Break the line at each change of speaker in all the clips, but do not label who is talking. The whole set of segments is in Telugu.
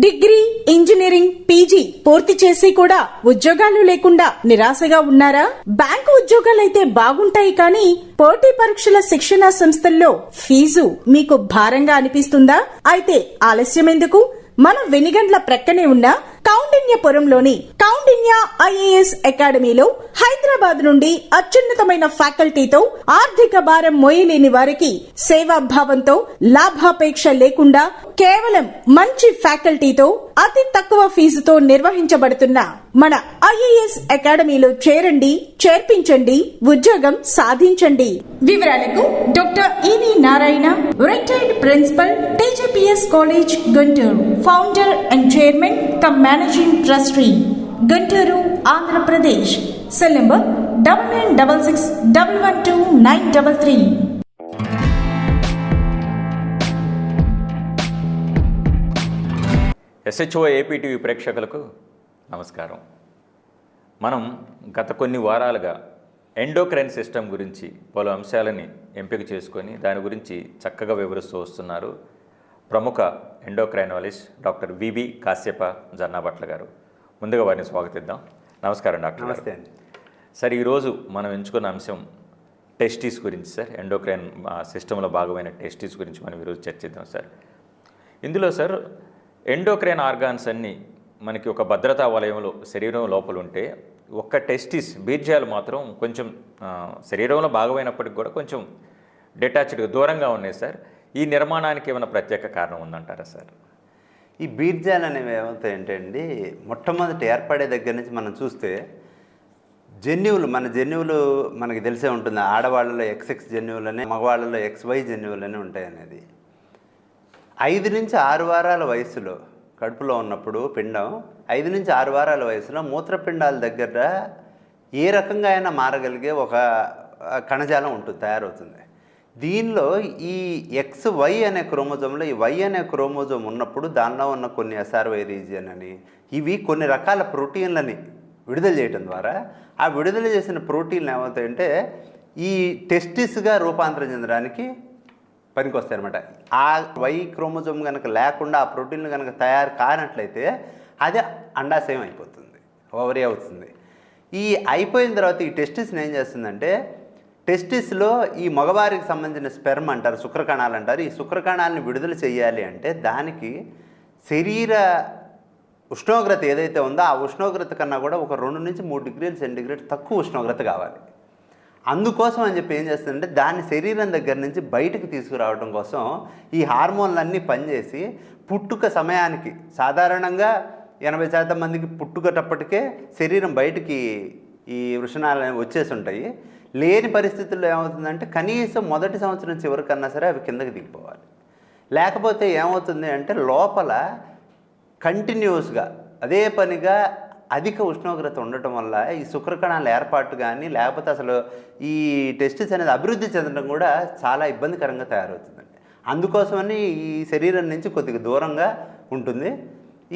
డిగ్రీ, ఇంజనీరింగ్, పీజీ పూర్తి చేసి కూడా ఉద్యోగాలు లేకుండా నిరాశగా ఉన్నారా? బ్యాంకు ఉద్యోగాలైతే బాగుంటాయి కానీ పోటీ పరీక్షల శిక్షణా సంస్థల్లో ఫీజు మీకు భారంగా అనిపిస్తుందా? అయితే ఆలస్యం ఎందుకు? మన వెనిగండ్ల ప్రక్కనే ఉన్న కౌండిన్యపురంలోని కౌండిన్య ఐఏఎస్ అకాడమీలో హైదరాబాద్ నుండి అత్యున్నతమైన ఫ్యాకల్టీతో ఆర్థిక భారం మోయలేని వారికి సేవాభావంతో లాభాపేక్ష లేకుండా కేవలం మంచి ఫ్యాకల్టీతో అతి తక్కువ ఫీజుతో నిర్వహించబడుతున్న మన ఐఏఎస్ అకాడమీలో చేరండి, చేర్పించండి, ఉద్యోగం సాధించండి. వివరాలకు doctor E V Narayana, retired principal, TGPS college, Guntur, founder and chairman cum managing trustee, Guntur, Andhra Pradesh. Cell number 9966112933.
SHO APTV ప్రేక్షకులకు నమస్కారం. మనం గత కొన్ని వారాలుగా ఎండోక్రైన్ సిస్టమ్ గురించి పలు అంశాలని ఎంపిక చేసుకొని దాని గురించి చక్కగా వివరిస్తూ వస్తున్నారు ప్రముఖ ఎండోక్రైనాలజిస్ట్ డాక్టర్ విబి కాశ్యప జన్నాభట్ల గారు. ముందుగా వారిని స్వాగతిద్దాం. నమస్కారం డాక్టర్.
నమస్తే అండి.
సార్, ఈరోజు మనం ఎంచుకున్న అంశం టెస్టిస్ గురించి సార్. ఎండోక్రైన్ సిస్టంలో భాగమైన టెస్టిస్ గురించి మనం ఈరోజు చర్చిద్దాం సార్. ఇందులో సార్ ఎండోక్రైన్ ఆర్గాన్స్ అన్నీ మనకి ఒక భద్రతా వలయంలో శరీరం లోపల ఉంటే ఒక్క టెస్టిస్ బీర్జాలు మాత్రం కొంచెం శరీరంలో భాగమైనప్పటికి కూడా కొంచెం డిటాచ్డ్గా దూరంగా ఉన్నాయి సార్. ఈ నిర్మాణానికి ఏమైనా ప్రత్యేక కారణం ఉందంటారా సార్?
ఈ బీర్జాలు అనేవి ఏమవుతాయంటే అండి, మొట్టమొదటి ఏర్పడే దగ్గర నుంచి మనం చూస్తే మన జన్యువులు మనకి తెలిసే ఉంటుంది. ఆడవాళ్ళలో XX జన్యువులని, మగవాళ్ళలో XY జన్యువులని ఉంటాయి అనేది. 5 నుంచి 6 వారాల వయసులో కడుపులో ఉన్నప్పుడు పిండం 5 నుంచి 6 వారాల వయసులో మూత్రపిండాల దగ్గర ఏ రకంగా అయినా మారగలిగే ఒక కణజాలం ఉంటుంది, తయారవుతుంది. దీనిలో ఈ XY అనే క్రోమోజోమ్లో ఈ Y అనే క్రోమోజోమ్ ఉన్నప్పుడు దానిలో ఉన్న కొన్ని SRY రీజియన్ అని ఇవి కొన్ని రకాల ప్రోటీన్లని విడుదల చేయడం ద్వారా ఆ విడుదల చేసిన ప్రోటీన్లు ఏమవుతాయంటే ఈ టెస్టిస్గా రూపాంతరం చెందడానికి పనికొస్తాయి అనమాట. ఆ Y క్రోమోజోమ్ కనుక లేకుండా ఆ ప్రోటీన్లు కనుక తయారు కానట్లయితే అది అండాశయం అయిపోతుంది, ఓవరీ అవుతుంది. ఈ అయిపోయిన తర్వాత ఈ టెస్టిస్ని ఏం చేస్తుందంటే, టెస్టిస్లో ఈ మగవారికి సంబంధించిన స్పెర్మ్ అంటారు, శుక్రకణాలు అంటారు. ఈ శుక్రకణాలను విడుదల చేయాలి అంటే దానికి శరీర ఉష్ణోగ్రత ఏదైతే ఉందో ఆ ఉష్ణోగ్రత కన్నా కూడా ఒక 2 నుంచి 3 డిగ్రీల సెంటీగ్రేడ్ తక్కువ ఉష్ణోగ్రత కావాలి. అందుకోసం అని చెప్పి ఏం చేస్తుందంటే దాన్ని శరీరం దగ్గర నుంచి బయటకు తీసుకురావడం కోసం ఈ హార్మోన్లన్నీ పనిచేసి పుట్టుక సమయానికి సాధారణంగా 80% మందికి పుట్టుకటప్పటికే శరీరం బయటికి ఈ వృషణాలు వచ్చేసి ఉంటాయి. లేని పరిస్థితుల్లో ఏమవుతుందంటే కనీసం మొదటి సంవత్సరం చివరికన్నా సరే అవి కిందకి దిగిపోవాలి. లేకపోతే ఏమవుతుంది అంటే లోపల కంటిన్యూస్గా అదే పనిగా అధిక ఉష్ణోగ్రత ఉండటం వల్ల ఈ శుక్రకణాల ఏర్పాటు కానీ లేకపోతే అసలు ఈ టెస్టిస్ అనేది అభివృద్ధి చెందడం కూడా చాలా ఇబ్బందికరంగా తయారవుతుందండి. అందుకోసమని ఈ శరీరం నుంచి కొద్దిగా దూరంగా ఉంటుంది.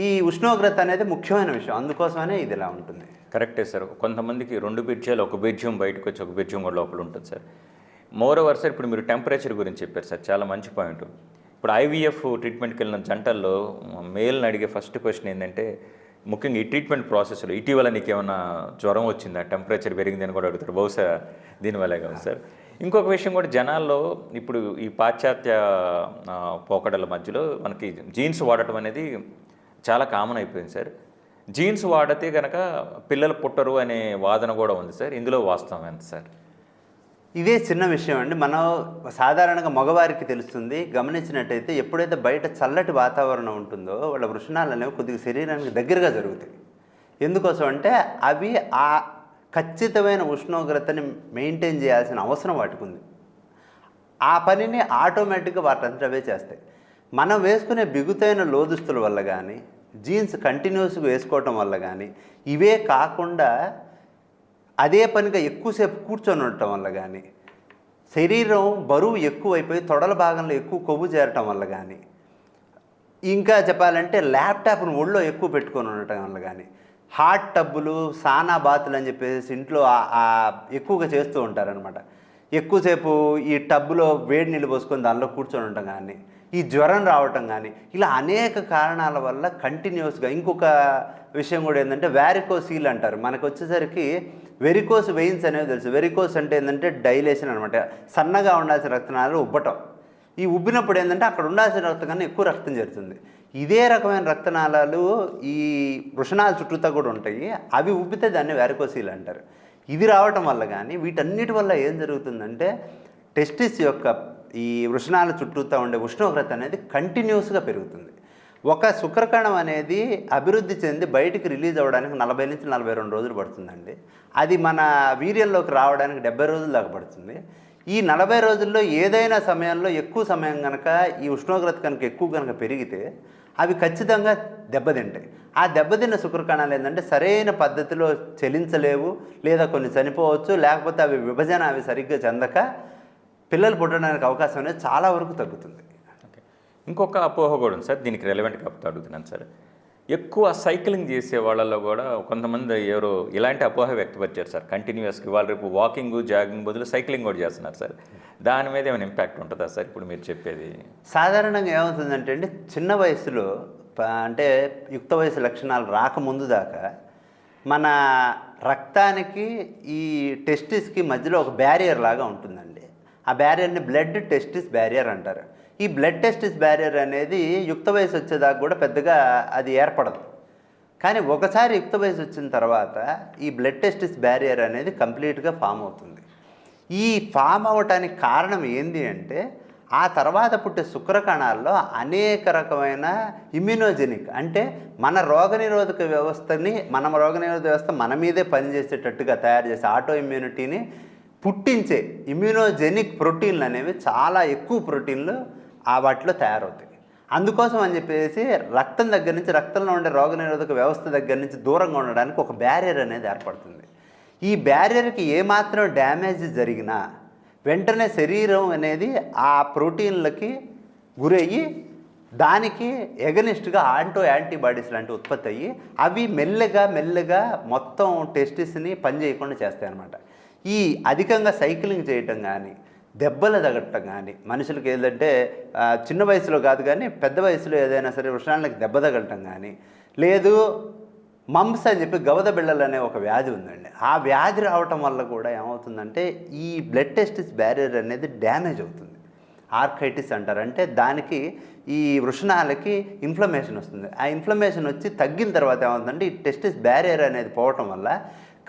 ఈ ఉష్ణోగ్రత అనేది ముఖ్యమైన విషయం, అందుకోసమనే ఇది ఇలా ఉంటుంది.
కరెక్టే సార్. కొంతమందికి 2 బీర్జాలు, ఒక బీర్జం బయటకు వచ్చి ఒక బీర్జం కూడా లోపల ఉంటుంది సార్. మోరోవర్ సార్, ఇప్పుడు మీరు టెంపరేచర్ గురించి చెప్పారు సార్, చాలా మంచి పాయింట్. ఇప్పుడు IVF ట్రీట్మెంట్కి వెళ్ళిన జంటల్లో మేల్ని అడిగే ఫస్ట్ క్వశ్చన్ ఏంటంటే, ముఖ్యంగా ఈ ట్రీట్మెంట్ ప్రాసెస్లో ఇటీవల నీకు ఏమైనా జ్వరం వచ్చిందా, టెంపరేచర్ పెరిగిందని కూడా అడుగుతారు. బహుశా దీనివల్లే కాదు సార్. ఇంకొక విషయం కూడా, జనాల్లో ఇప్పుడు ఈ పాశ్చాత్య పోకడల మధ్యలో మనకి జీన్స్ వాడటం అనేది చాలా కామన్ అయిపోయింది సార్. జీన్స్ వాడితే కనుక పిల్లలు పుట్టరు అనే వాదన కూడా ఉంది సార్. ఇందులో వాస్తవం ఎంత సార్?
ఇదే చిన్న విషయం అండి. మనం సాధారణంగా మగవారికి తెలుస్తుంది. గమనించినట్టయితే ఎప్పుడైతే బయట చల్లటి వాతావరణం ఉంటుందో వాళ్ళ వృషణాలు అనేవి కొద్దిగా శరీరానికి దగ్గరగా జరుగుతాయి. ఎందుకోసం అంటే అవి ఆ ఖచ్చితమైన ఉష్ణోగ్రతని మెయింటైన్ చేయాల్సిన అవసరం వాటికి ఉంది. ఆ పనిని ఆటోమేటిక్గా వాటంతా అవే చేస్తాయి. మనం వేసుకునే బిగుతైన లోదుస్తుల వల్ల కానీ, జీన్స్ కంటిన్యూస్గా వేసుకోవటం వల్ల కానీ, ఇవే కాకుండా అదే పనిగా ఎక్కువసేపు కూర్చొని ఉండటం వల్ల కానీ, శరీరం బరువు ఎక్కువైపోయి తొడల భాగంలో ఎక్కువ కొవ్వు చేరటం వల్ల కానీ, ఇంకా చెప్పాలంటే ల్యాప్టాప్ను ఒళ్ళో ఎక్కువ పెట్టుకొని ఉండటం వల్ల కానీ, హాట్ టబ్బులు, సానా బాతులు అని చెప్పేసి ఇంట్లో ఎక్కువగా చేస్తూ ఉంటారనమాట. ఎక్కువసేపు ఈ టబ్బులో వేడి నీళ్ళు పోసుకొని దానిలో కూర్చొని ఉండటం కానీ, ఈ జ్వరం రావటం కానీ ఇలా అనేక కారణాల వల్ల కంటిన్యూస్గా. ఇంకొక విషయం కూడా ఏంటంటే వ్యారికోసీల్ అంటారు. మనకు వచ్చేసరికి వెరికోస్ వెయిన్స్ అనేవి తెలుసు. వెరికోస్ అంటే ఏంటంటే డైలేషన్ అనమాట. సన్నగా ఉండాల్సిన రక్తనాళాలు ఉబ్బటం. ఈ ఉబ్బినప్పుడు ఏంటంటే అక్కడ ఉండాల్సిన రక్తం కన్నా ఎక్కువ రక్తం చేరుతుంది. ఇదే రకమైన రక్తనాళాలు ఈ వృషణాల చుట్టూతా కూడా ఉంటాయి. అవి ఉబ్బితే దాన్ని వ్యారికోసీల్ అంటారు. ఇది రావటం వల్ల కానీ వీటన్నిటి వల్ల ఏం జరుగుతుందంటే టెస్టిస్ యొక్క ఈ వృషణాల చుట్టూతా ఉండే ఉష్ణోగ్రత అనేది కంటిన్యూస్గా పెరుగుతుంది. ఒక శుక్రకణం అనేది అభివృద్ధి చెంది బయటికి రిలీజ్ అవ్వడానికి 40 నుంచి 42 రోజులు పడుతుందండి. అది మన వీర్యంలోకి రావడానికి 70 రోజుల దాకా పడుతుంది. ఈ 40 రోజుల్లో ఏదైనా సమయంలో ఎక్కువ సమయం కనుక ఈ ఉష్ణోగ్రత కనుక ఎక్కువ కనుక పెరిగితే అవి ఖచ్చితంగా దెబ్బతింటాయి. ఆ దెబ్బతిన్న శుక్రకణాలు ఏంటంటే సరైన పద్ధతిలో చెలించలేవు, లేదా కొన్ని చనిపోవచ్చు, లేకపోతే అవి విభజన అవి సరిగ్గా చెందక పిల్లలు పుట్టడానికి అవకాశం అనేది చాలా వరకు తగ్గుతుంది.
ఓకే, ఇంకొక అపోహ కూడా ఉంది సార్, దీనికి రెలవెంట్ కాబట్టి అడుగుతున్నాను సార్. ఎక్కువ సైక్లింగ్ చేసే వాళ్ళలో కూడా కొంతమంది ఎవరో ఇలాంటి అపోహ వ్యక్తపరిచారు సార్. కంటిన్యూస్గా ఇవాళ రేపు వాకింగ్ జాగింగ్ బదులు సైక్లింగ్ కూడా చేస్తున్నారు సార్. దాని మీద ఏమైనా ఇంపాక్ట్ ఉంటుందా సార్ ఇప్పుడు మీరు చెప్పేది?
సాధారణంగా ఏమవుతుందంటే అండి, చిన్న వయసులో అంటే యుక్త వయసు లక్షణాలు రాకముందు దాకా మన రక్తానికి ఈ టెస్టిస్కి మధ్యలో ఒక బ్యారియర్ లాగా ఉంటుందండి. ఆ బ్యారియర్ని బ్లడ్ టెస్టిస్ బ్యారియర్ అంటారు. ఈ బ్లడ్ టెస్టిస్ బ్యారియర్ అనేది యుక్త వయసు వచ్చేదాకా కూడా పెద్దగా అది ఏర్పడదు. కానీ ఒకసారి యుక్త వయసు వచ్చిన తర్వాత ఈ బ్లడ్ టెస్టిస్ బ్యారియర్ అనేది కంప్లీట్గా ఫామ్ అవుతుంది. ఈ ఫామ్ అవ్వటానికి కారణం ఏంటి అంటే ఆ తర్వాత పుట్టే శుక్రకణాల్లో అనేక రకమైన ఇమ్యూనోజెనిక్ అంటే మన రోగనిరోధక వ్యవస్థని రోగనిరోధక వ్యవస్థ మన మీదే పనిచేసేటట్టుగా తయారు చేసే ఆటో ఇమ్యూనిటీని పుట్టించే ఇమ్యూనోజెనిక్ ప్రోటీన్లు అనేవి చాలా ఎక్కువ ప్రోటీన్లు వాటిలో తయారవుతాయి. అందుకోసం అని చెప్పేసి రక్తం దగ్గర నుంచి రక్తంలో ఉండే రోగనిరోధక వ్యవస్థ దగ్గర నుంచి దూరంగా ఉండడానికి ఒక బ్యారియర్ అనేది ఏర్పడుతుంది. ఈ బ్యారియర్కి ఏమాత్రం డ్యామేజ్ జరిగినా వెంటనే శరీరం అనేది ఆ ప్రోటీన్లకి గురయ్యి దానికి ఎగనిస్ట్గా యాంటీబాడీస్ లాంటివి ఉత్పత్తి అయ్యి అవి మెల్లగా మొత్తం టెస్టిస్ని పనిచేయకుండా చేస్తాయి అన్నమాట. ఈ అధికంగా సైక్లింగ్ చేయటం కానీ దెబ్బలు తగలటం కానీ మనుషులకి ఏంటంటే చిన్న వయసులో కాదు కానీ పెద్ద వయసులో ఏదైనా సరే వృషణాలకు దెబ్బ తగలటం కానీ లేదు మంప్స్ అని చెప్పి గవద బిళ్ళలు అనే ఒక వ్యాధి ఉందండి. ఆ వ్యాధి రావటం వల్ల కూడా ఏమవుతుందంటే ఈ బ్లడ్ టెస్టిస్ బ్యారియర్ అనేది డ్యామేజ్ అవుతుంది. ఆర్కైటిస్ అంటారు. అంటే దానికి ఈ వృషణాలకి ఇన్ఫ్లమేషన్ వస్తుంది. ఆ ఇన్ఫ్లమేషన్ వచ్చి తగ్గిన తర్వాత ఏమవుతుందంటే ఈ టెస్టిస్ బ్యారియర్ అనేది పోవటం వల్ల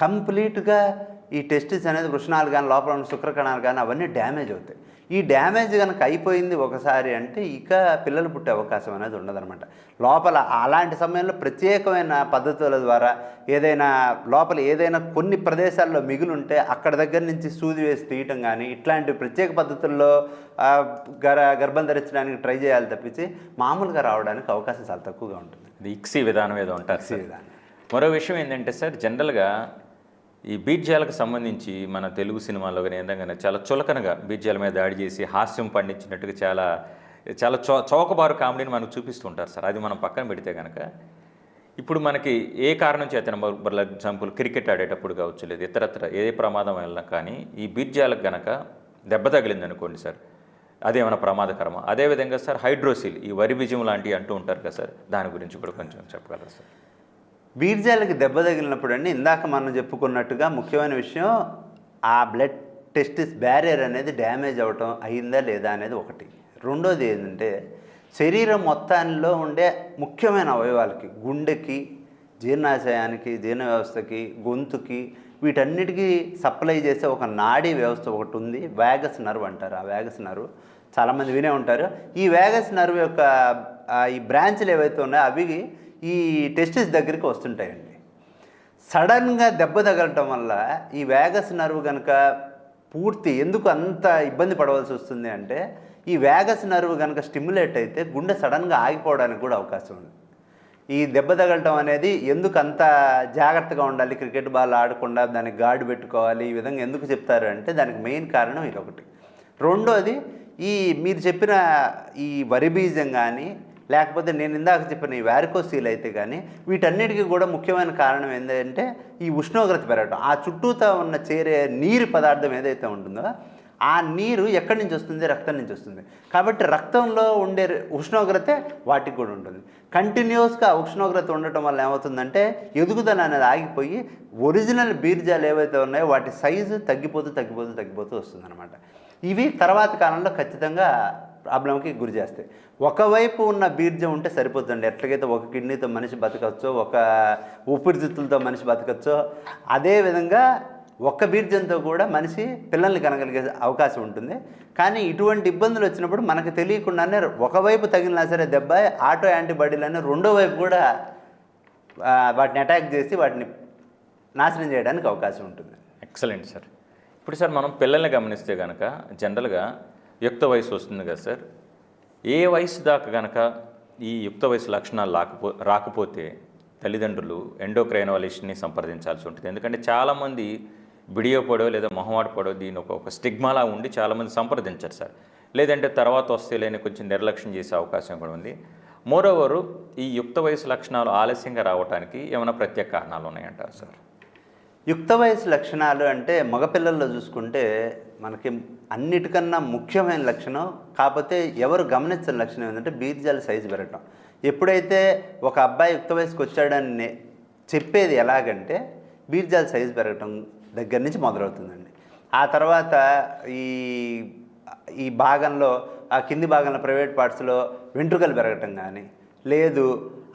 కంప్లీట్గా ఈ టెస్టిస్ అనేది వృషణాలు కానీ లోపల ఉన్న శుక్రకణాలు కానీ అవన్నీ డ్యామేజ్ అవుతాయి. ఈ డ్యామేజ్ కనుక అయిపోయింది ఒకసారి అంటే ఇక పిల్లలు పుట్టే అవకాశం అనేది ఉండదన్నమాట. లోపల అలాంటి సమయంలో ప్రత్యేకమైన పద్ధతుల ద్వారా ఏదైనా కొన్ని ప్రదేశాల్లో మిగులుంటే అక్కడ దగ్గర నుంచి సూది వేసి తీయటం కానీ ఇట్లాంటి ప్రత్యేక పద్ధతుల్లో గర్భం ధరించడానికి ట్రై చేయాలి తప్పించి మామూలుగా రావడానికి అవకాశం చాలా తక్కువగా ఉంటుంది.
ఇక్సీ విధానం ఏదో ఉంటారు. మరో విషయం ఏంటంటే సార్, జనరల్గా ఈ బీడ్యాలకు సంబంధించి మన తెలుగు సినిమాలో కానీ ఏదైనా చాలా చులకనగా బీడ్యాల మీద దాడి చేసి హాస్యం పండించినట్టుగా చాలా చాలా చౌకబారు కామెడీని మనకు చూపిస్తుంటారు సార్. అది మనం పక్కన పెడితే కనుక ఇప్పుడు మనకి ఏ కారణం చేతన ఫర్ ఎగ్జాంపుల్ క్రికెట్ ఆడేటప్పుడు కావచ్చు లేదు ఇతరత్ర ఏ ప్రమాదం వల్ల కానీ ఈ బీడ్యాలకు కనుక దెబ్బ తగిలింది అనుకోండి సార్, అదేమైనా ప్రమాదకరమా? అదేవిధంగా సార్ హైడ్రోసిల్ ఈ వరి బీజం లాంటివి అంటూ ఉంటారు కదా సార్, దాని గురించి కూడా కొంచెం చెప్పగలరా సార్?
బీర్జాలకి దెబ్బ తగిలినప్పుడు అండి ఇందాక మనం చెప్పుకున్నట్టుగా ముఖ్యమైన విషయం ఆ బ్లడ్ టెస్టిస్ బ్యారియర్ అనేది డ్యామేజ్ అవ్వటం అయిందా లేదా అనేది ఒకటి. రెండోది ఏంటంటే శరీరం మొత్తాల్లో ఉండే ముఖ్యమైన అవయవాలకి గుండెకి, జీర్ణాశయానికి, జీర్ణ వ్యవస్థకి, గొంతుకి వీటన్నిటికీ సప్లై చేసే ఒక నాడీ వ్యవస్థ ఒకటి ఉంది. వ్యాగస్ నర్వ్ అంటారు. ఆ వ్యాగస్ నర్వ్ చాలామంది వినే ఉంటారు. ఈ వ్యాగస్ నర్వ్ యొక్క ఈ బ్రాంచ్లు ఏవైతే ఉన్నాయో అవి ఈ టెస్టిస్ దగ్గరికి వస్తుంటాయండి. సడన్గా దెబ్బ తగలటం వల్ల ఈ వ్యాగస్ నర్వ్ కనుక ఎందుకు అంత ఇబ్బంది పడవలసి వస్తుంది అంటే ఈ వ్యాగస్ నర్వ్ కనుక స్టిమ్యులేట్ అయితే గుండె సడన్గా ఆగిపోవడానికి కూడా అవకాశం ఉంది. ఈ దెబ్బ తగలటం అనేది ఎందుకు అంత జాగ్రత్తగా ఉండాలి, క్రికెట్ బాల్ ఆడకుండా దానికి గార్డు పెట్టుకోవాలి, ఈ విధంగా ఎందుకు చెప్తారు అంటే దానికి మెయిన్ కారణం ఇది ఒకటి. రెండోది మీరు చెప్పిన ఈ వరి బీజం కానీ లేకపోతే నేను ఇందాక చెప్పిన ఈ వ్యారికోసీల్ అయితే కానీ వీటన్నిటికీ కూడా ముఖ్యమైన కారణం ఏంటంటే ఈ ఉష్ణోగ్రత పెరగటం. ఆ చుట్టూతో ఉన్న చేరే నీరు పదార్థం ఏదైతే ఉంటుందో ఆ నీరు ఎక్కడి నుంచి వస్తుంది? రక్తం నుంచి వస్తుంది. కాబట్టి రక్తంలో ఉండే ఉష్ణోగ్రతే వాటికి కూడా ఉంటుంది. కంటిన్యూస్గా ఉష్ణోగ్రత ఉండటం వల్ల ఏమవుతుందంటే ఎదుగుదల అనేది ఆగిపోయి ఒరిజినల్ బీర్జాలు ఏవైతే ఉన్నాయో వాటి సైజు తగ్గిపోతూ వస్తుంది అనమాట. ఇవి తర్వాత కాలంలో ఖచ్చితంగా ప్రాబ్లంకి గురి చేస్తాయి. ఒకవైపు ఉన్న బీర్జం ఉంటే సరిపోతుందండి. ఎట్లాగైతే ఒక కిడ్నీతో మనిషి బతకచ్చో, ఒక ఊపిరితిత్తులతో మనిషి బతకచ్చో, అదేవిధంగా ఒక్క బీర్జంతో కూడా మనిషి పిల్లల్ని కనగలిగే అవకాశం ఉంటుంది. కానీ ఇటువంటి ఇబ్బందులు వచ్చినప్పుడు మనకు తెలియకుండానే ఒకవైపు తగిలినా సరే దెబ్బ, ఆటో యాంటీబాడీలని రెండో వైపు కూడా వాటిని అటాక్ చేసి వాటిని నాశనం చేయడానికి అవకాశం ఉంటుంది.
Excellent sir. ఇప్పుడు సార్ మనం పిల్లల్ని గమనిస్తే కనుక జనరల్గా యుక్త వయసు వస్తుంది కదా సార్, ఏ వయసు దాకా కనుక ఈ యుక్త వయసు లక్షణాలు రాకపోతే తల్లిదండ్రులు ఎండోక్రైనాలజిస్ట్ని సంప్రదించాల్సి ఉంటుంది. ఎందుకంటే చాలామంది బిడియో పడో లేదా మొహమాట పడో దీని ఒక స్టిగ్మాలా ఉండి చాలామంది సంప్రదించారు సార్. లేదంటే తర్వాత వస్తే లేని కొంచెం నిర్లక్ష్యం చేసే అవకాశం కూడా ఉంది. మోరోవరు ఈ యుక్త వయసు లక్షణాలు ఆలస్యంగా రావడానికి ఏమైనా ప్రత్యేక కారణాలు ఉన్నాయంటారు సార్?
యుక్త వయసు లక్షణాలు అంటే మగపిల్లల్లో చూసుకుంటే మనకి అన్నిటికన్నా ముఖ్యమైన లక్షణం, కాకపోతే ఎవరు గమనించిన లక్షణం ఏంటంటే బీర్జాల సైజు పెరగటం. ఎప్పుడైతే ఒక అబ్బాయి యుక్త వయసుకు వచ్చాడని చెప్పేది ఎలాగంటే బీర్జాల సైజు పెరగటం దగ్గర నుంచి మొదలవుతుందండి. ఆ తర్వాత ఈ భాగంలో, ఆ కింది భాగంలో ప్రైవేట్ పార్ట్స్లో వెంట్రుకలు పెరగటం కానీ, లేదు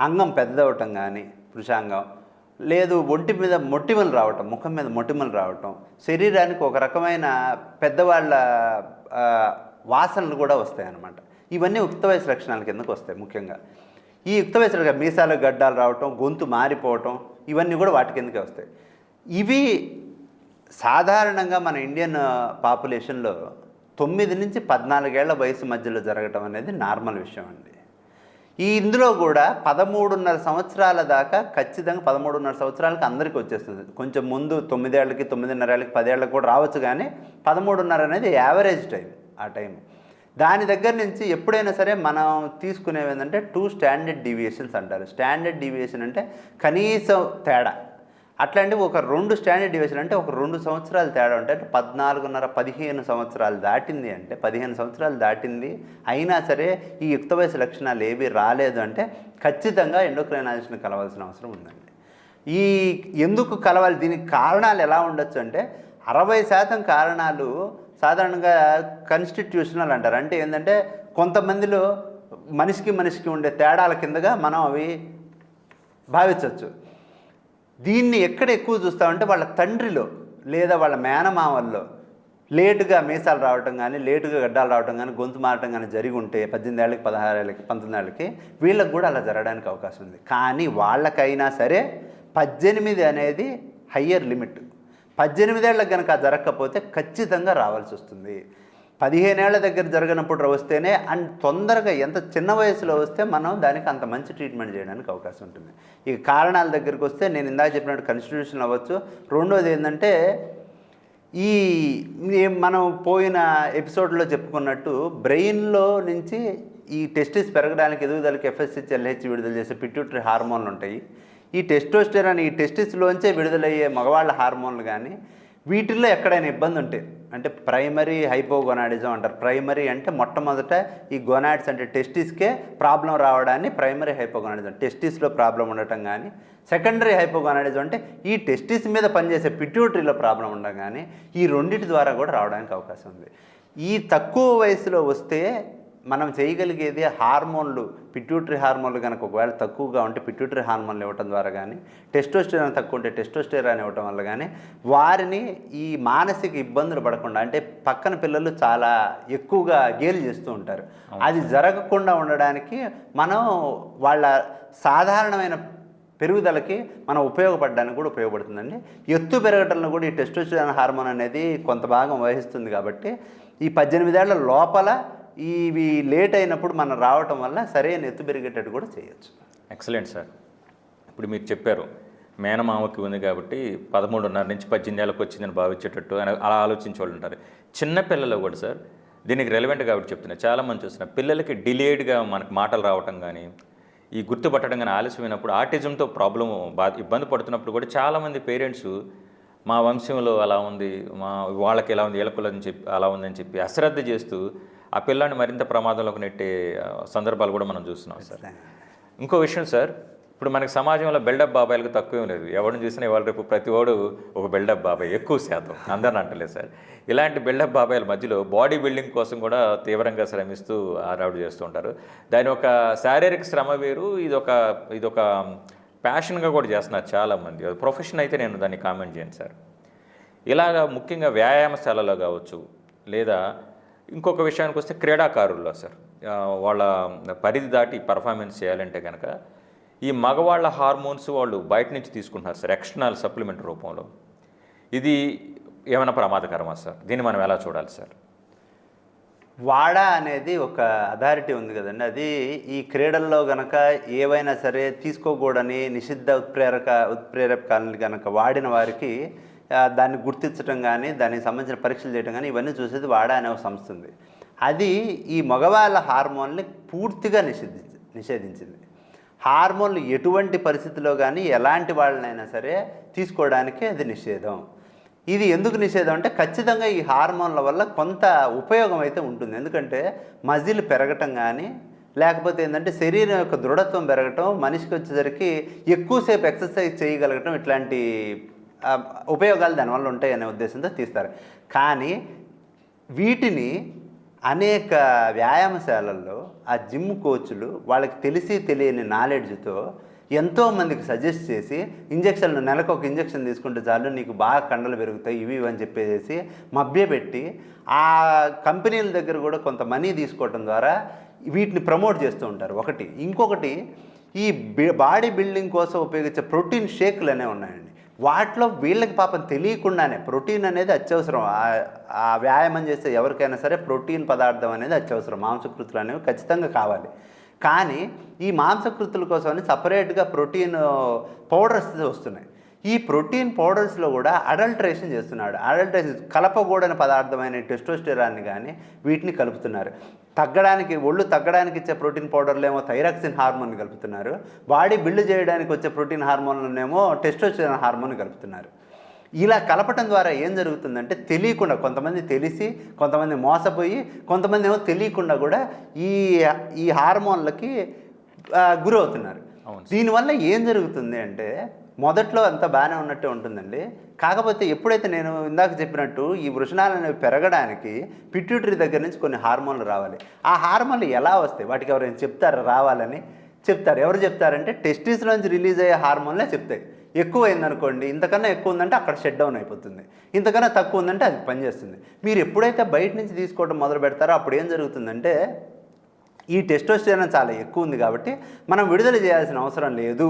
అంగం పెద్దవటం కానీ పురుషాంగం, లేదు ఒంటి మీద మొటిమలు రావటం, ముఖం మీద మొటిమలు రావటం, శరీరానికి ఒక రకమైన పెద్దవాళ్ళ వాసనలు కూడా వస్తాయి అన్నమాట. ఇవన్నీ యుక్త వయసు లక్షణాల కిందకు వస్తాయి. ముఖ్యంగా ఈ యుక్త వయసులో మీసాలు గడ్డాలు రావటం, గొంతు మారిపోవటం, ఇవన్నీ కూడా వాటి కిందకే వస్తాయి. ఇవి సాధారణంగా మన ఇండియన్ పాపులేషన్లో 9 నుంచి 14 ఏళ్ల వయసు మధ్యలో జరగటం అనేది నార్మల్ విషయం అండి. ఇందులో కూడా 13.5 సంవత్సరాల దాకా ఖచ్చితంగా 13.5 సంవత్సరాలకి అందరికీ వచ్చేస్తుంది. కొంచెం ముందు 9 ఏళ్ళకి, 9.5 ఏళ్ళకి, 10 ఏళ్ళకి కూడా రావచ్చు. కానీ 13.5 అనేది యావరేజ్ టైం. ఆ టైం దాని దగ్గర నుంచి ఎప్పుడైనా సరే మనం తీసుకునేవి ఏంటంటే 2 స్టాండర్డ్ డీవియేషన్స్ అంటారు. స్టాండర్డ్ డీవియేషన్ అంటే కనీసం తేడా. అట్లాంటి ఒక 2 స్టాండర్డ్ డీవియేషన్ అంటే ఒక 2 సంవత్సరాలు తేడా ఉంటాయి. అంటే 14.5-15 సంవత్సరాలు దాటింది అంటే 15 సంవత్సరాలు దాటింది అయినా సరే ఈ యుక్త వయసు లక్షణాలు ఏవి రాలేదు అంటే ఖచ్చితంగా ఎండోక్రైనాలజిస్ట్ని కలవాల్సిన అవసరం ఉందండి. ఎందుకు కలవాలి, దీనికి కారణాలు ఎలా ఉండొచ్చు అంటే 60% కారణాలు సాధారణంగా కాన్స్టిట్యూషనల్ అంటారు. అంటే ఏంటంటే కొంతమందిలో మనిషికి ఉండే తేడాల కిందగా మనం అవి భావించవచ్చు. దీన్ని ఎక్కడ ఎక్కువ చూస్తామంటే వాళ్ళ తండ్రిలో లేదా వాళ్ళ మేనమామల్లో లేటుగా మీసాలు రావటం కానీ, లేటుగా గడ్డాలు రావటం కానీ, గొంతు మారటం కానీ జరిగి ఉంటే 18 ఏళ్ళకి, 16 ఏళ్ళకి, 19 ఏళ్ళకి వీళ్ళకి కూడా అలా జరగడానికి అవకాశం ఉంది. కానీ వాళ్ళకైనా సరే 18 అనేది హయ్యర్ లిమిట్. 18 ఏళ్ళకి కనుక జరగకపోతే ఖచ్చితంగా రావాల్సి వస్తుంది. 15 ఏళ్ల దగ్గర జరగనప్పుడు వస్తేనే, అండ్ తొందరగా ఎంత చిన్న వయసులో వస్తే మనం దానికి అంత మంచి ట్రీట్మెంట్ చేయడానికి అవకాశం ఉంటుంది. ఈ కారణాల దగ్గరికి వస్తే నేను ఇందాక చెప్పినట్టు కాన్స్టిట్యూషన్ అవ్వచ్చు. రెండోది ఏంటంటే మనం పోయిన ఎపిసోడ్లో చెప్పుకున్నట్టు బ్రెయిన్లో నుంచి ఈ టెస్టిస్ పెరగడానికి, ఎదుగుదలకి FSH, LH విడుదల చేసే పిట్యూటరీ హార్మోన్లు ఉంటాయి. ఈ టెస్టోస్టెరాన్ ఈ టెస్టిస్లోంచే విడుదలయ్యే మగవాళ్ళ హార్మోన్లు కానీ వీటిల్లో ఎక్కడైనా ఇబ్బంది ఉంటే, అంటే ప్రైమరీ హైపోగొనాడిజం అంటారు. ప్రైమరీ అంటే మొట్టమొదట ఈ గొనాడ్స్ అంటే టెస్టిస్కే ప్రాబ్లం రావడాన్ని ప్రైమరీ హైపోగొనాడిజం, టెస్టిస్లో ప్రాబ్లం ఉండటం కానీ. సెకండరీ హైపోగొనాడిజం అంటే ఈ టెస్టిస్ మీద పనిచేసే పిట్యూటరీలో ప్రాబ్లం ఉండడం కానీ, ఈ రెండింటి ద్వారా కూడా రావడానికి అవకాశం ఉంది. ఈ తక్కువ వయసులో వస్తే మనం చేయగలిగేది హార్మోన్లు, పిట్యూటరీ హార్మోన్లు కనుక ఒకవేళ తక్కువగా ఉంటే పిట్యూటరీ హార్మోన్లు ఇవ్వటం ద్వారా కానీ, టెస్టోస్టెరాన్ తక్కువ ఉంటే టెస్టోస్టెరాన్ ఇవ్వటం వల్ల కానీ వారిని ఈ మానసిక ఇబ్బందులు పడకుండా, అంటే పక్కన పిల్లలు చాలా ఎక్కువగా గేలి చేస్తూ ఉంటారు, అది జరగకుండా ఉండడానికి మనం వాళ్ళ సాధారణమైన పెరుగుదలకి మనం ఉపయోగపడడానికి కూడా ఉపయోగపడుతుందండి. ఎత్తు పెరగటంలో కూడా ఈ టెస్టోస్టెరాన్ హార్మోన్ అనేది కొంత భాగం వహిస్తుంది. కాబట్టి ఈ 18 ఏళ్ల లోపల ఇవి లేట్ అయినప్పుడు మనం రావటం వల్ల సరైన ఎత్తు పెరిగేటట్టు కూడా చేయొచ్చు.
Excellent sir. ఇప్పుడు మీరు చెప్పారు మేనమామకి ఉంది కాబట్టి 13.5 నుంచి 18 ఏళ్ళకి వచ్చిందని భావించేటట్టు అని అలా ఆలోచించే వాళ్ళు ఉంటారు. చిన్నపిల్లలు కూడా సార్ దీనికి రెలవెంట్ కాబట్టి చెప్తున్నారు. చాలామంది చూస్తున్నారు పిల్లలకి డిలేడ్గా మనకు మాటలు రావటం కానీ, ఈ గుర్తుపట్టడం కానీ ఆలస్యమైనప్పుడు ఆటిజంతో ఇబ్బంది పడుతున్నప్పుడు కూడా చాలామంది పేరెంట్స్ మా వంశంలో అలా ఉంది, వాళ్ళకి ఎలా ఉంది, వీళ్ళకులని చెప్పి అలా ఉందని చెప్పి అశ్రద్ధ చేస్తూ ఆ పిల్లాన్ని మరింత ప్రమాదంలోకి నెట్టే సందర్భాలు కూడా మనం చూస్తున్నాం సార్. ఇంకో విషయం సార్, ఇప్పుడు మనకి సమాజంలో బిల్డప్ బాబాయిలకు తక్కువేం లేదు. ఎవరిని చూసినా ఇవాళ రేపు ప్రతి వాడు ఒక బిల్డప్ బాబాయ్, ఎక్కువ శాతం, అందరిని అంటలేదు సార్. ఇలాంటి బిల్డప్ బాబాయిల మధ్యలో బాడీ బిల్డింగ్ కోసం కూడా తీవ్రంగా శ్రమిస్తూ ఆరాడు చేస్తూ ఉంటారు. దాని ఒక శారీరక శ్రమ వేరు, ఇదొక ప్యాషన్గా కూడా చేస్తున్నారు చాలామంది. ప్రొఫెషన్ అయితే నేను దాన్ని కామెంట్ చేయను సార్. ఇలాగా ముఖ్యంగా వ్యాయామశాలలో కావచ్చు, లేదా ఇంకొక విషయానికి వస్తే క్రీడాకారుల్లో సార్, వాళ్ళ పరిధి దాటి పర్ఫార్మెన్స్ చేయాలంటే కనుక ఈ మగవాళ్ళ హార్మోన్స్ వాళ్ళు బయట నుంచి తీసుకుంటున్నారు సార్, ఎక్స్టర్నల్ సప్లిమెంట్ రూపంలో. ఇది ఏమైనా ప్రమాదకరమా సార్? దీన్ని మనం ఎలా చూడాలి సార్?
వాడా అనేది ఒక అథారిటీ ఉంది కదండి, అది ఈ క్రీడల్లో గనక ఏవైనా సరే తీసుకోకూడని నిషిద్ధ ఉత్ప్రేరకాలను కనుక వాడిన వారికి దాన్ని గుర్తించడం కానీ, దానికి సంబంధించిన పరీక్షలు చేయడం కానీ, ఇవన్నీ చూసేది వాడా అనే ఒక సంస్థ ఉంది. అది ఈ మగవాళ్ళ హార్మోన్ని పూర్తిగా నిషేధించింది. హార్మోన్లు ఎటువంటి పరిస్థితిలో కానీ ఎలాంటి వాళ్ళనైనా సరే తీసుకోవడానికి అది నిషేధం. ఇది ఎందుకు నిషేధం అంటే ఖచ్చితంగా ఈ హార్మోన్ల వల్ల కొంత ఉపయోగం అయితే ఉంటుంది. ఎందుకంటే మజిల్ పెరగటం కానీ, లేకపోతే ఏంటంటే శరీరం యొక్క దృఢత్వం పెరగటం, మనిషికి వచ్చేసరికి ఎక్కువసేపు ఎక్సర్సైజ్ చేయగలగటం, ఇట్లాంటి ఉపయోగాలు దానివల్ల ఉంటాయనే ఉద్దేశంతో తీస్తారు. కానీ వీటిని అనేక వ్యాయామశాలల్లో ఆ జిమ్ కోచ్లు వాళ్ళకి తెలిసి తెలియని నాలెడ్జ్తో ఎంతోమందికి సజెస్ట్ చేసి ఇంజక్షన్లు, నెలకు ఒక ఇంజక్షన్ తీసుకుంటే చాలు నీకు బాగా కండలు పెరుగుతాయి ఇవి అని చెప్పేసి మభ్యపెట్టి ఆ కంపెనీల దగ్గర కూడా కొంత మనీ తీసుకోవటం ద్వారా వీటిని ప్రమోట్ చేస్తూ ఉంటారు. ఒకటి. ఇంకొకటి, ఈ బాడీ బిల్డింగ్ కోసం ఉపయోగించే ప్రోటీన్ షేక్లు అనేవి ఉన్నాయండి. వాటిలో వీళ్ళకి పాపం తెలియకుండానే ప్రోటీన్ అనేది అత్యవసరం. ఆ వ్యాయామం చేస్తే ఎవరికైనా సరే ప్రోటీన్ పదార్థం అనేది అత్యవసరం. మాంసకృతులు అనేవి ఖచ్చితంగా కావాలి. కానీ ఈ మాంసకృతుల కోసమని సపరేట్గా ప్రోటీన్ పౌడర్స్ వస్తున్నాయి. ఈ ప్రోటీన్ పౌడర్స్లో కూడా అడల్ట్రేషన్ చేస్తున్నాడు. కలపకూడని పదార్థమైన టెస్టోస్టెరాన్ని కానీ వీటిని కలుపుతున్నారు. ఒళ్ళు తగ్గడానికి ఇచ్చే ప్రోటీన్ పౌడర్లు ఏమో థైరాక్సిన్ హార్మోన్ కలుపుతున్నారు. బాడీ బిల్డ్ చేయడానికి వచ్చే ప్రోటీన్ హార్మోన్లనేమో టెస్టోస్టెరాన్ హార్మోన్ కలుపుతున్నారు. ఇలా కలపటం ద్వారా ఏం జరుగుతుందంటే తెలియకుండా, కొంతమంది తెలిసి, కొంతమంది మోసపోయి, కొంతమంది ఏమో తెలియకుండా కూడా ఈ హార్మోన్లకి గురవుతున్నారు. దీనివల్ల ఏం జరుగుతుంది అంటే మొదట్లో అంతా బాగానే ఉన్నట్టే ఉంటుందండి. కాకపోతే ఎప్పుడైతే నేను ఇందాక చెప్పినట్టు ఈ వృషణాలు అనేవి పెరగడానికి పిట్యూటరీ దగ్గర నుంచి కొన్ని హార్మోన్లు రావాలి. ఆ హార్మోన్లు ఎలా వస్తాయి? వాటికి ఎవరైనా చెప్తారు రావాలని? చెప్తారు. ఎవరు చెప్తారంటే టెస్టిస్ నుంచి రిలీజ్ అయ్యే హార్మోన్లే చెప్తాయి. ఎక్కువ అయిందనుకోండి, ఇంతకన్నా ఎక్కువ ఉందంటే అక్కడ షట్ డౌన్ అయిపోతుంది, ఇంతకన్నా తక్కువ ఉందంటే అది పనిచేస్తుంది. మీరు ఎప్పుడైతే బయట నుంచి తీసుకోవడం మొదలు పెడతారో అప్పుడు ఏం జరుగుతుందంటే ఈ టెస్టోస్టెరాన్ చాలా ఎక్కువ ఉంది కాబట్టి మనం విడుదల చేయాల్సిన అవసరం లేదు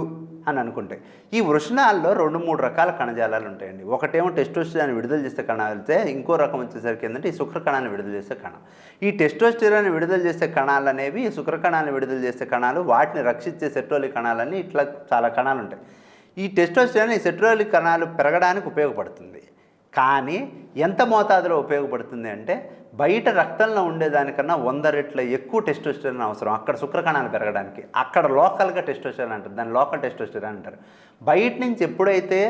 అని అనుకుంటే, ఈ వృషణాల్లో 2-3 రకాల కణజాలాలు ఉంటాయండి. ఒకటేమో టెస్టోస్టెరాన్ విడుదల చేసే కణాలు అయితే, ఇంకో రకం వచ్చేసరికి ఏంటంటే ఈ శుక్రకణాన్ని విడుదల చేసే కణం. ఈ టెస్టోస్టెరాన్ విడుదల చేసే కణాలు అనేవి ఈ శుక్రకణాన్ని విడుదల చేసే కణాలు, వాటిని రక్షించే సెట్రోలిక్ కణాలని ఇట్లా చాలా కణాలు ఉంటాయి. ఈ టెస్టోస్టెరాన్ ఈ సెట్రోలిక్ కణాలు పెరగడానికి ఉపయోగపడుతుంది. కానీ ఎంత మోతాదులో ఉపయోగపడుతుంది అంటే బయట రక్తంలో ఉండేదానికన్నా 100 రెట్ల ఎక్కువ టెస్టోస్టెరాన్ అవసరం అక్కడ శుక్రకణాలు పెరగడానికి. అక్కడ లోకల్గా టెస్టోస్టెరాన్ అంటారు, దాన్ని లోకల్ టెస్టోస్టెరాన్ అంటారు. బయట నుంచి ఎప్పుడైతే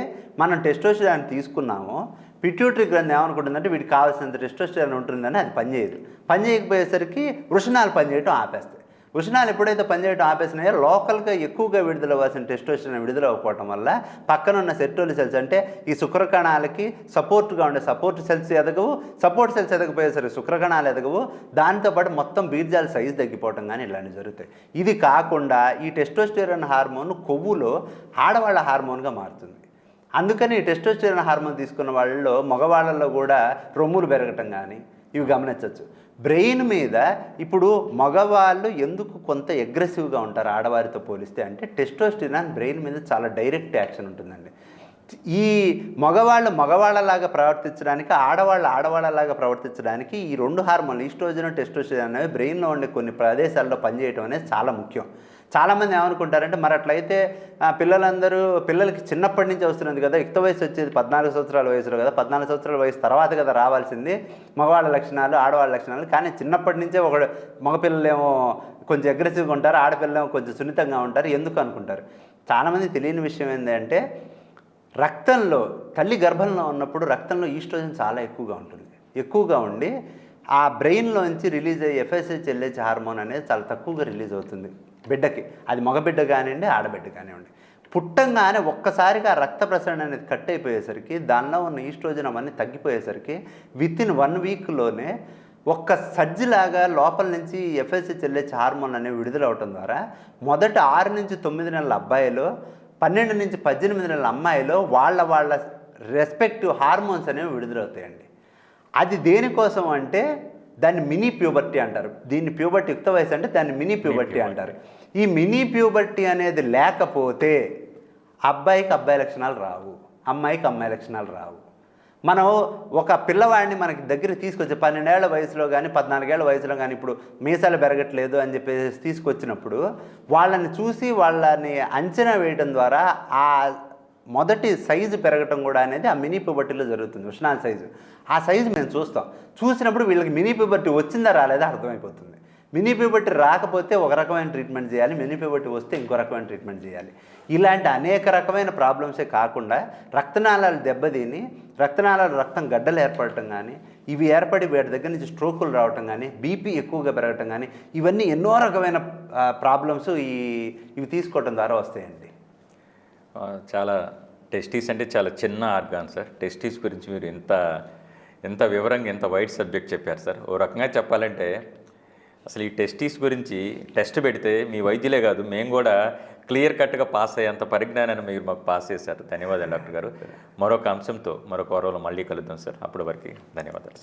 మనం టెస్టోస్టెరాన్ తీసుకున్నామో పిట్యూటరీ గ్రంథి ఏమనుకుంటుందంటే వీటికి కావాల్సినంత టెస్టోస్టెరాన్ ఉంటుందని అది పనిచేయదు. పనిచేయకపోయేసరికి వృషణాలు పనిచేయటం ఆపేస్తాయి. వృషణాలు ఎప్పుడైతే పనిచేయడం ఆపేసినాయో లోకల్గా ఎక్కువగా విడుదలవ్వాల్సిన టెస్టోస్టెరాన్ విడుదలవ్వకపోవటం వల్ల పక్కనున్న సెట్రోలి సెల్స్ అంటే ఈ శుక్రకణాలకి సపోర్ట్గా ఉండే సపోర్ట్ సెల్స్ ఎదగవు. సపోర్ట్ సెల్స్ ఎదగపోయేసరికి శుక్రకణాలు ఎదగవు. దాంతోపాటు మొత్తం బీర్జాల సైజు తగ్గిపోవటం కానీ ఇలాంటివి జరుగుతాయి. ఇది కాకుండా ఈ టెస్టోస్టెరాన్ హార్మోన్ కొవ్వులో ఆడవాళ్ళ హార్మోన్గా మారుతుంది. అందుకని ఈ టెస్టోస్టెరాన్ హార్మోన్ తీసుకున్న వాళ్ళలో మగవాళ్ళల్లో కూడా రొమ్ములు పెరగటం కానీ ఇవి గమనించవచ్చు. బ్రెయిన్ మీద ఇప్పుడు మగవాళ్ళు ఎందుకు కొంత అగ్రెసివ్గా ఉంటారు ఆడవారితో పోలిస్తే అంటే టెస్టోస్టెరాన్ బ్రెయిన్ మీద చాలా డైరెక్ట్ యాక్షన్ ఉంటుందండి. ఈ మగవాళ్ళలాగా ప్రవర్తించడానికి, ఆడవాళ్ళలాగా ప్రవర్తించడానికి ఈ 2 హార్మోన్లు ఈస్ట్రోజన్, టెస్టోస్టెరాన్ అనేవి బ్రెయిన్లో ఉండే కొన్ని ప్రదేశాల్లో పనిచేయడం అనేది చాలా ముఖ్యం. చాలామంది ఏమనుకుంటారంటే మరి అట్లయితే పిల్లలకి చిన్నప్పటి నుంచి వస్తున్నది కదా, యుక్త వయసు వచ్చేది 14 సంవత్సరాల వయసులో కదా, 14 సంవత్సరాల వయసు తర్వాత కదా రావాల్సింది మగవాళ్ళ లక్షణాలు, ఆడవాళ్ళ లక్షణాలు. కానీ చిన్నప్పటి నుంచే మగపిల్లలేమో కొంచెం అగ్రెసివ్గా ఉంటారు, ఆడపిల్లలేమో కొంచెం సున్నితంగా ఉంటారు. ఎందుకు అనుకుంటారు? చాలామంది తెలియని విషయం ఏంటంటే రక్తంలో తల్లి గర్భంలో ఉన్నప్పుడు రక్తంలో ఈస్ట్రోజన్ చాలా ఎక్కువగా ఉండి ఆ బ్రెయిన్లోంచి రిలీజ్ అయ్యే FSH హార్మోన్ అనేది చాలా తక్కువగా రిలీజ్ అవుతుంది బిడ్డకి. అది మగబిడ్డ కానివ్వండి, ఆడబిడ్డ కానివ్వండి. పుట్టంగానే ఒక్కసారిగా రక్త ప్రసరణ అనేది కట్ అయిపోయేసరికి దానిలో ఉన్న ఈస్ట్రోజన్ అవన్నీ తగ్గిపోయేసరికి వితిన్ 1 వీక్లోనే ఒక్క సజ్జిలాగా లోపల నుంచి FSH హార్మోన్ అనేవి విడుదలవటం ద్వారా మొదట 6 నుంచి 9 నెలల అబ్బాయిలో, 12 నుంచి 18 నెలల అమ్మాయిలో వాళ్ళ రెస్పెక్టివ్ హార్మోన్స్ అనేవి విడుదలవుతాయండి. అది దేనికోసం అంటే దాన్ని మినీ ప్యూబర్టీ అంటారు. దీన్ని ప్యూబర్టీ యుక్త వయసు అంటే దాన్ని మినీ ప్యూబర్టీ అంటారు. ఈ మినీ ప్యూబర్టీ అనేది లేకపోతే అబ్బాయికి అబ్బాయి లక్షణాలు రావు, అమ్మాయికి అమ్మాయి లక్షణాలు రావు. మనం ఒక పిల్లవాడిని మనకి దగ్గర తీసుకొచ్చి 12 ఏళ్ల వయసులో కానీ 14 ఏళ్ల వయసులో కానీ ఇప్పుడు మీసాలు పెరగట్లేదు అని చెప్పేసి తీసుకొచ్చినప్పుడు వాళ్ళని చూసి వాళ్ళని అంచనా వేయడం ద్వారా ఆ మొదటి సైజు పెరగటం కూడా అనేది ఆ మినీ ప్యూబర్టీలో జరుగుతుంది. ఉష్ణాల సైజు, ఆ సైజు మేము చూసినప్పుడు వీళ్ళకి మినీ ప్యూబర్టీ వచ్చిందా రాలేదా అర్థమైపోతుంది. మినీ ప్యూబర్టీ రాకపోతే ఒక రకమైన ట్రీట్మెంట్ చేయాలి, మినీ ప్యూబర్టీ వస్తే ఇంకో రకమైన ట్రీట్మెంట్ చేయాలి. ఇలాంటి అనేక రకమైన ప్రాబ్లమ్సే కాకుండా రక్తనాళాలు దెబ్బతిని రక్తనాళాలు రక్తం గడ్డలు ఏర్పడటం కానీ, ఇవి ఏర్పడి వీటి దగ్గర నుంచి స్ట్రోకులు రావటం కానీ, బీపీ ఎక్కువగా పెరగటం కానీ, ఇవన్నీ ఎన్నో రకమైన ప్రాబ్లమ్స్ ఇవి తీసుకోవటం ద్వారా వస్తాయండి.
చాలా టెస్టీస్ అంటే చాలా చిన్న ఆర్గాన్ సార్. టెస్టీస్ గురించి మీరు ఎంత వివరంగా ఎంత వైడ్ సబ్జెక్ట్ చెప్పారు సార్. ఓ రకంగా చెప్పాలంటే అసలు ఈ టెస్టీస్ గురించి టెస్ట్ పెడితే మీ వైద్యులే కాదు మేము కూడా క్లియర్ కట్గా పాస్ అయ్యేంత పరిజ్ఞానాన్ని మీరు మాకు పాస్ చేశారు. ధన్యవాదాలు డాక్టర్ గారు. మరొక అంశంతో మరొక వారంలో మళ్ళీ కలుద్దాం సార్. అప్పటి వరకు ధన్యవాదాలు.